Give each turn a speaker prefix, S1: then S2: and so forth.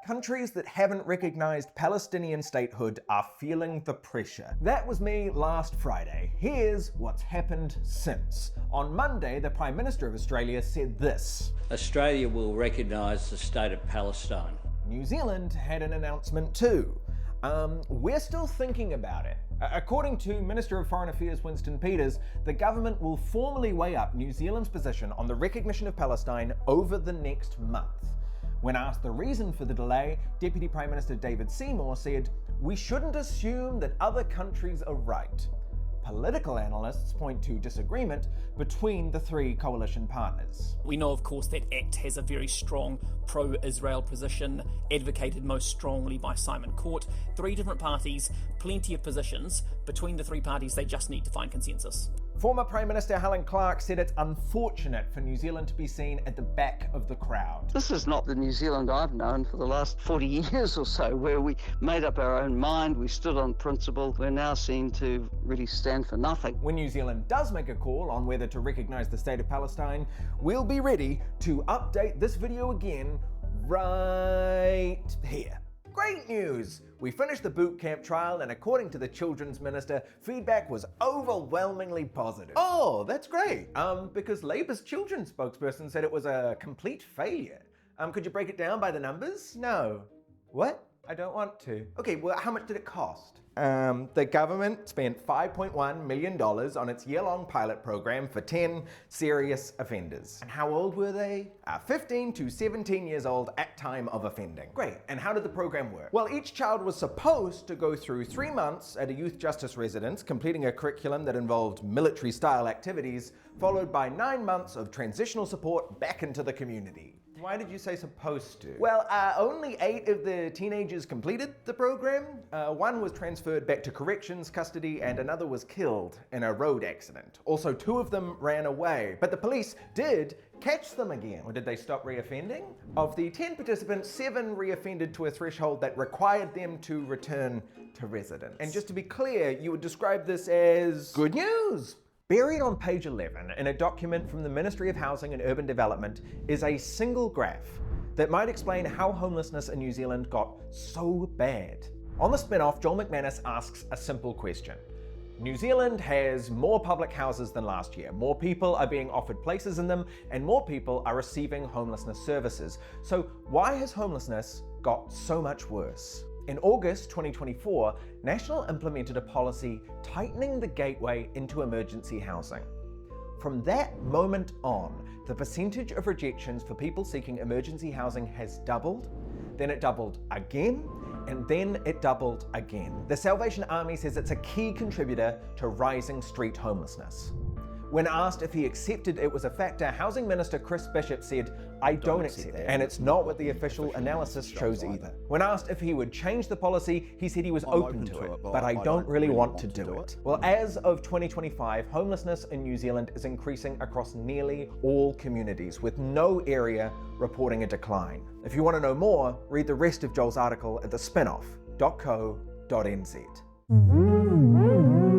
S1: Countries that haven't recognised Palestinian statehood are feeling the pressure. That was me last Friday. Here's what's happened since. On Monday, the Prime Minister of Australia said this:
S2: Australia will recognise the state of Palestine.
S1: New Zealand had an announcement too. We're still thinking about it. According to Minister of Foreign Affairs Winston Peters, the government will formally weigh up New Zealand's position on the recognition of Palestine over the next month. When asked the reason for the delay, Deputy Prime Minister David Seymour said, "We shouldn't assume that other countries are right." Political analysts point to disagreement between the three coalition partners.
S3: We know, of course, that ACT has a very strong pro-Israel position, advocated most strongly by Simon Court. Three different parties, plenty of positions. Between the three parties, they just need to find consensus.
S1: Former Prime Minister Helen Clark said it's unfortunate for New Zealand to be seen at the back of the crowd.
S4: This is not the New Zealand I've known for the last 40 years or so, where we made up our own mind, we stood on principle. We're now seen to really stand for nothing.
S1: When New Zealand does make a call on whether to recognise the state of Palestine, we'll be ready to update this video again right here. Great news! We finished the boot camp trial, and according to the Children's Minister, feedback was overwhelmingly positive. Oh, that's great! Because Labour's children's spokesperson said it was a complete failure. Could you break it down by the numbers? No. What? I don't want to. Okay, well, how much did it cost? The government spent $5.1 million on its year-long pilot program for 10 serious offenders. And how old were they? 15 to 17 years old at time of offending. Great, and how did the program work? Well, each child was supposed to go through 3 months at a youth justice residence, completing a curriculum that involved military-style activities, followed by 9 months of transitional support back into the community. Why did you say supposed to? Well, only 8 of the teenagers completed the program. One was transferred back to corrections custody and another was killed in a road accident. Also, 2 of them ran away, but the police did catch them again. Or did they stop reoffending? Of the 10 participants, 7 reoffended to a threshold that required them to return to residence. And just to be clear, you would describe this as good news. Buried on page 11 in a document from the Ministry of Housing and Urban Development is a single graph that might explain how homelessness in New Zealand got so bad. On the Spinoff, Joel McManus asks a simple question. New Zealand has more public houses than last year. More people are being offered places in them, and more people are receiving homelessness services. So why has homelessness got so much worse? In August 2024, National implemented a policy tightening the gateway into emergency housing. From that moment on, the percentage of rejections for people seeking emergency housing has doubled, then it doubled again, and then it doubled again. The Salvation Army says it's a key contributor to rising street homelessness. When asked if he accepted it was a factor, Housing Minister Chris Bishop said, "I don't accept it, and it's not what the official analysis shows either." When asked if he would change the policy, he said he was open to it, but I don't really want to do it. Well, as of 2025, homelessness in New Zealand is increasing across nearly all communities, with no area reporting a decline. If you want to know more, read the rest of Joel's article at thespinoff.co.nz.